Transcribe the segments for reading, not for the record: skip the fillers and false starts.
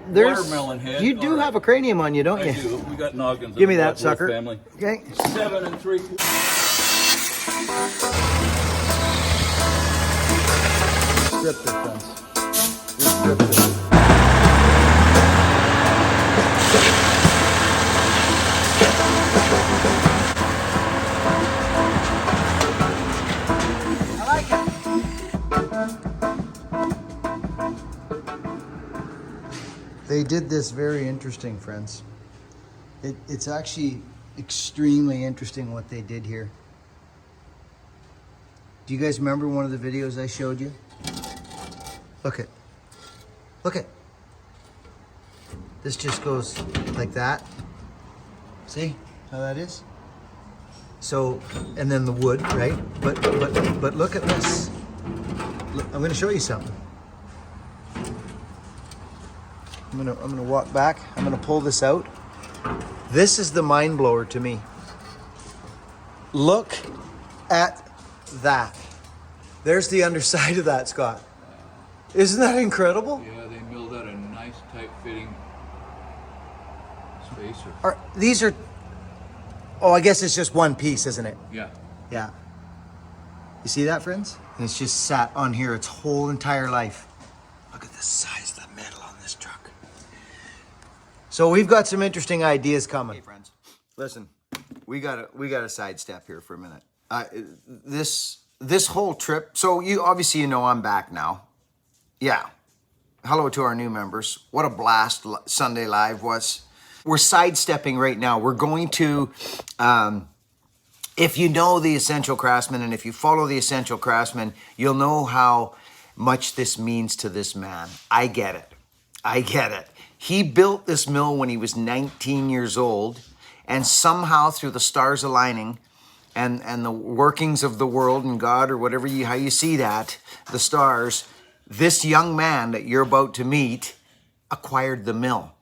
there's watermelon head. you do have a cranium on you, don't I you? do. We got noggins. Give me in the that Blood sucker. Family. Okay. 7 3/4. Stripped it, friends. We stripped it. I like it. They did this very interesting, friends. It's actually extremely interesting what they did here. Do you guys remember one of the videos I showed you? Look it. Look it. This just goes like that. See how that is? So, and then the wood, right? But look at this. Look, I'm gonna show you something. I'm gonna walk back. I'm gonna pull this out. This is the mind blower to me. Look at that. There's the underside of that, Scott. Isn't that incredible? Yeah, they milled out a nice tight fitting spacer. These are, oh, I guess it's just one piece, isn't it? Yeah. Yeah. You see that, friends? And it's just sat on here its whole entire life. Look at the size of the metal on this truck. So we've got some interesting ideas coming. Hey, friends, listen, we got a sidestep here for a minute. This whole trip, so you know I'm back now. Yeah. Hello to our new members. What a blast Sunday Live was. We're sidestepping right now. We're going to, if you know the Essential Craftsman and if you follow the Essential Craftsman, you'll know how much this means to this man. I get it. I get it. He built this mill when he was 19 years old, and somehow through the stars aligning and the workings of the world and God or whatever how you see that, the stars, this young man that you're about to meet acquired the mill.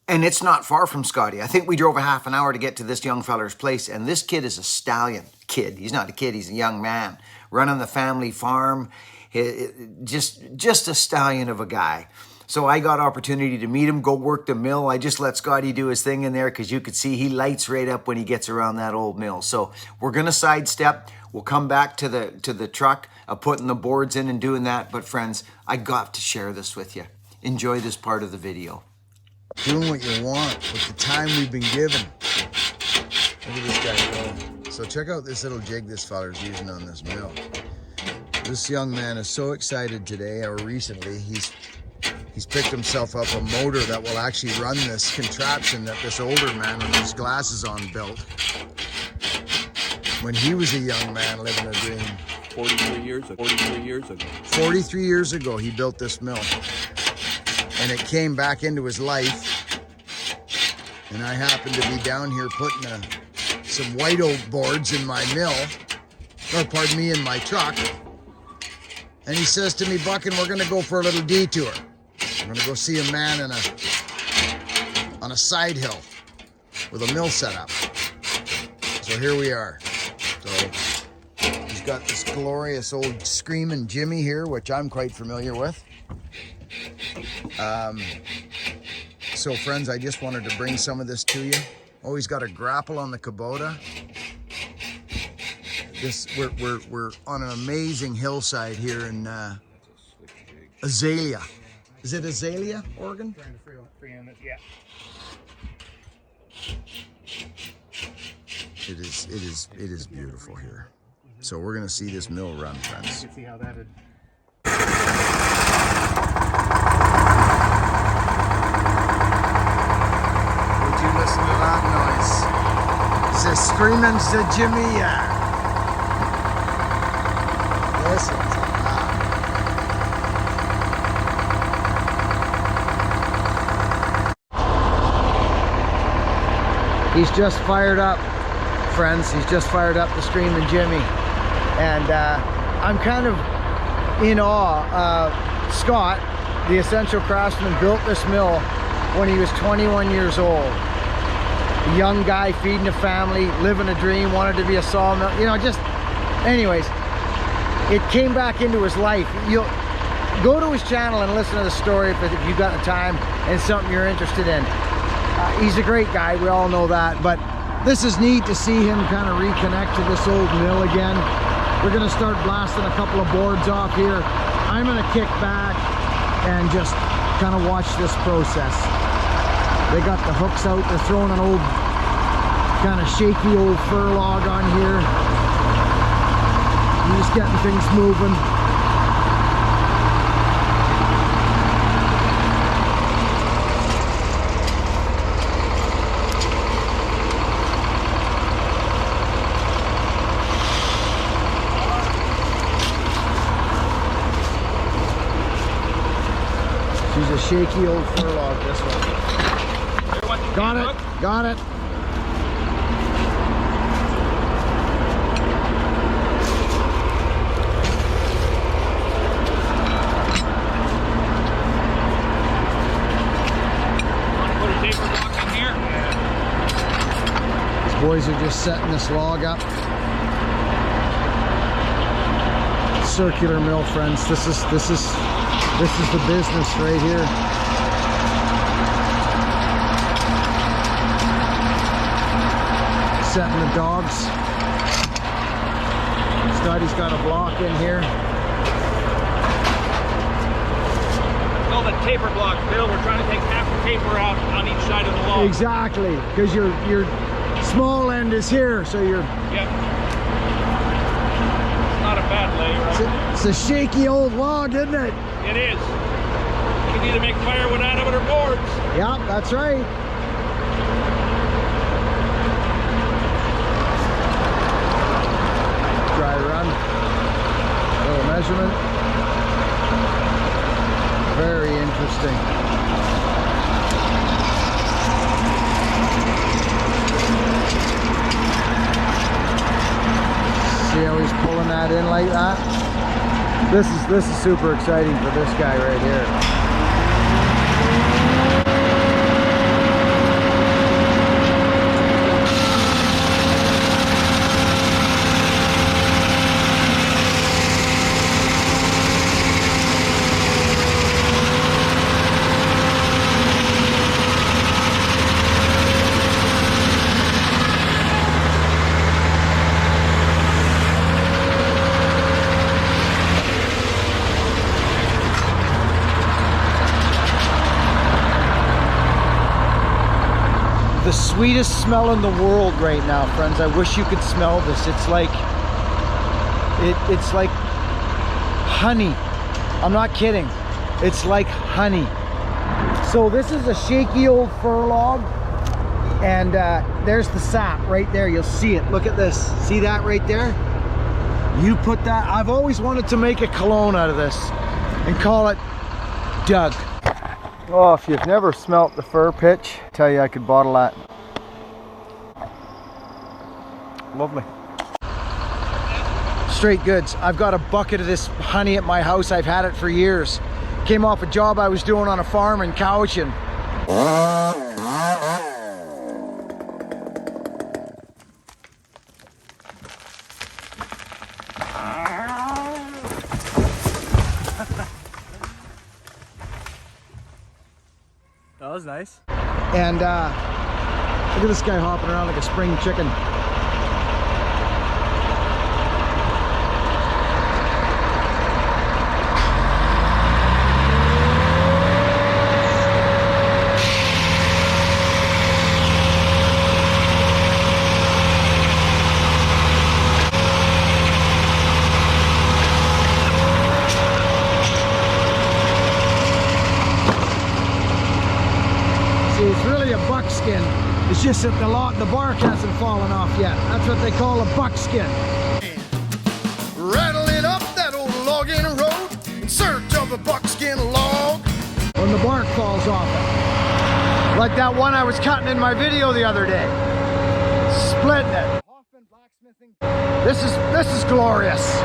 And it's not far from Scotty. I think we drove a half an hour to get to this young feller's place, and this kid is a stallion. Kid, he's not a kid, he's a young man running the family farm. Just a stallion of a guy. So I got opportunity to meet him, go work the mill. I just let Scotty do his thing in there because you could see he lights right up when he gets around that old mill. So we're gonna sidestep. We'll come back to the truck, putting the boards in and doing that. But friends, I got to share this with you. Enjoy this part of the video. Doing what you want with the time we've been given. Look at this guy go. So check out this little jig this feller's using on this mill. This young man is so excited today, or recently, he's picked himself up a motor that will actually run this contraption that this older man with his glasses on built when he was a young man living a dream. 43 years ago. 43 years ago, he built this mill. And it came back into his life. And I happened to be down here putting some white oak boards in my mill, or pardon me, in my truck. And he says to me, Buckin, we're gonna go for a little detour. We're gonna go see a man on a side hill with a mill set up. So here we are. So he's got this glorious old Screaming Jimmy here, which I'm quite familiar with. So friends, I just wanted to bring some of this to you. Oh, he's got a grapple on the Kubota. We're on an amazing hillside here in Azalea. Is it Azalea, Oregon? Yeah. It is beautiful here. So we're gonna see this mill run, friends. You can see how that had... Would you listen to that noise? The Screaming Jimmy. Listen to that. He's just fired up, friends. He's just fired up the Screaming Jimmy. And I'm kind of in awe. Scott, the Essential Craftsman, built this mill when he was 21 years old. A young guy feeding a family, living a dream, wanted to be a sawmill. You know, just, anyways, it came back into his life. go to his channel and listen to the story if you've got the time and something you're interested in. He's a great guy, we all know that, but this is neat to see him kind of reconnect to this old mill again. We're gonna start blasting a couple of boards off here. I'm gonna kick back and just kind of watch this process. They got the hooks out, they're throwing an old, kind of shaky old fir log on here. He's just getting things moving. She's a shaky old fir log, this one. Got it, got it. Put a taper block in here. These boys are just setting this log up. Circular mill, friends. This is the business right here. Setting the dogs. Scotty's got a block in here. Call it taper block, Bill. We're trying to take half the taper out on each side of the log. Exactly, because your small end is here, so you're. Yep. Not a bad lay, right? It's a shaky old log, isn't it? It is. You can either make firewood out of it or boards. Yeah, that's right. Dry run. Little measurement. Very interesting. See how he's pulling that in like that? This is super exciting for this guy right here. The sweetest smell in the world right now, friends. I wish you could smell this. It's like it's like honey. I'm not kidding. It's like honey. So this is a shaky old fir log, and there's the sap right there. You'll see it. Look at this. See that right there? You put that. I've always wanted to make a cologne out of this and call it Doug. Oh, if you've never smelt the fir pitch, I tell you, I could bottle that. Lovely. Straight goods. I've got a bucket of this honey at my house. I've had it for years. Came off a job I was doing on a farm in Cowichan. That was nice. And look at this guy hopping around like a spring chicken. It's really a buckskin. It's just that the bark hasn't fallen off yet. That's what they call a buckskin. Rattling up that old logging road in search of a buckskin log. When the bark falls off it. Like that one I was cutting in my video the other day. Splitting it. This is glorious.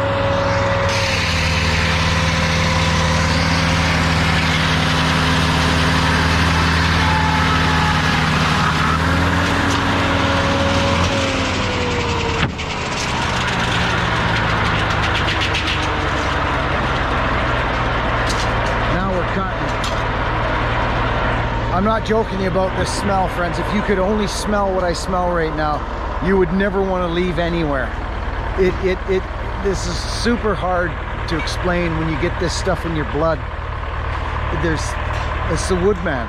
I'm not joking about this smell, friends. If you could only smell what I smell right now, you would never want to leave anywhere. This is super hard to explain when you get this stuff in your blood. It's the Woodman.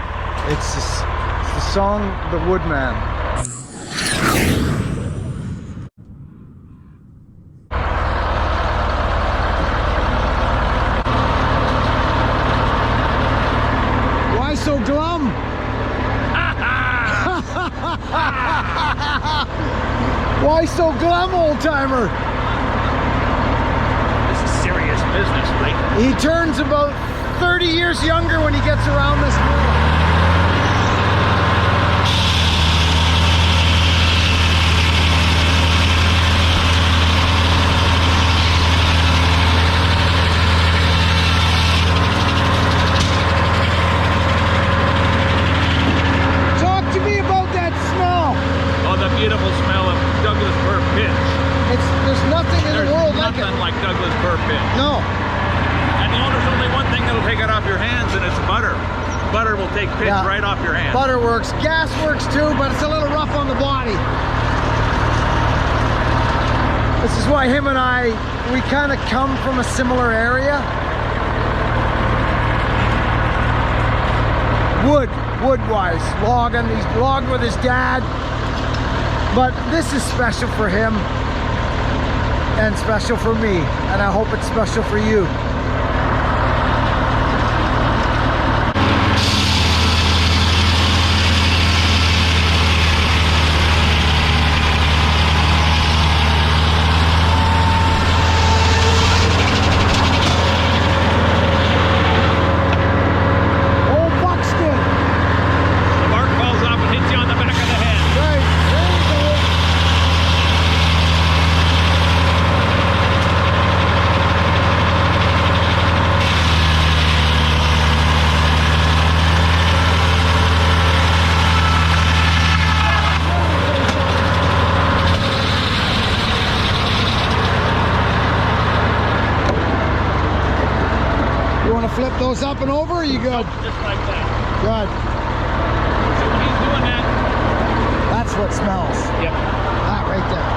It's the song, The Woodman. Why so glum? Why so glum, old timer? This is serious business, right? He turns about 30 years younger when he gets around this mill. Talk to me about that smell. Oh, the beautiful smell of Douglas fir pitch. There's nothing in the world like it. Nothing like Douglas fir pitch. No. And there's only one thing that'll take it off your hands, and it's butter. Butter will take pitch Yeah. right off your hands. Butter works. Gas works too, but it's a little rough on the body. This is why him and I, we kind of come from a similar area. Wood-wise, logging. He's logged with his dad. But this is special for him and special for me, and I hope it's special for you. Old buckskin. The bark falls off and hits you on the back of the head. Right, there you go. You want to flip those up and over, or you good? Just like that. Good. So when he's doing that, That's what smells. yep. That right there.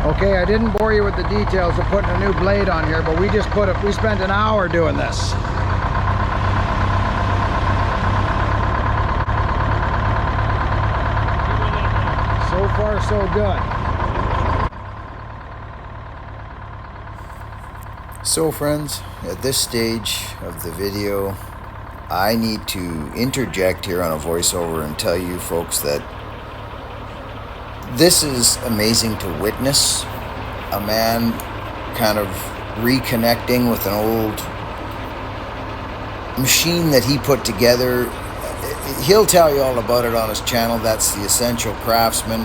Okay, I didn't bore you with the details of putting a new blade on here, but we spent an hour doing this. So far, so good. So friends, at this stage of the video, I need to interject here on a voiceover and tell you folks that this is amazing to witness. A man kind of reconnecting with an old machine that he put together. He'll tell you all about it on his channel. That's the Essential Craftsman.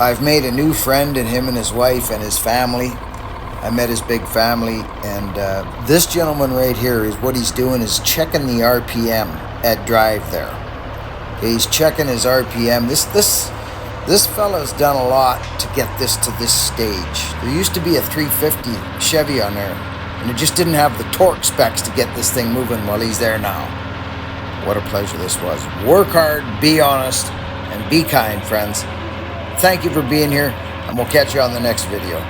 I've made a new friend in him and his wife and his family. I met his big family, and this gentleman right here is what he's doing is checking the RPM at drive there. He's checking his RPM. This fella's done a lot to get this to this stage. There used to be a 350 Chevy on there, and it just didn't have the torque specs to get this thing moving. Well, he's there now. What a pleasure this was. Work hard, be honest, and be kind, friends. Thank you for being here, and we'll catch you on the next video.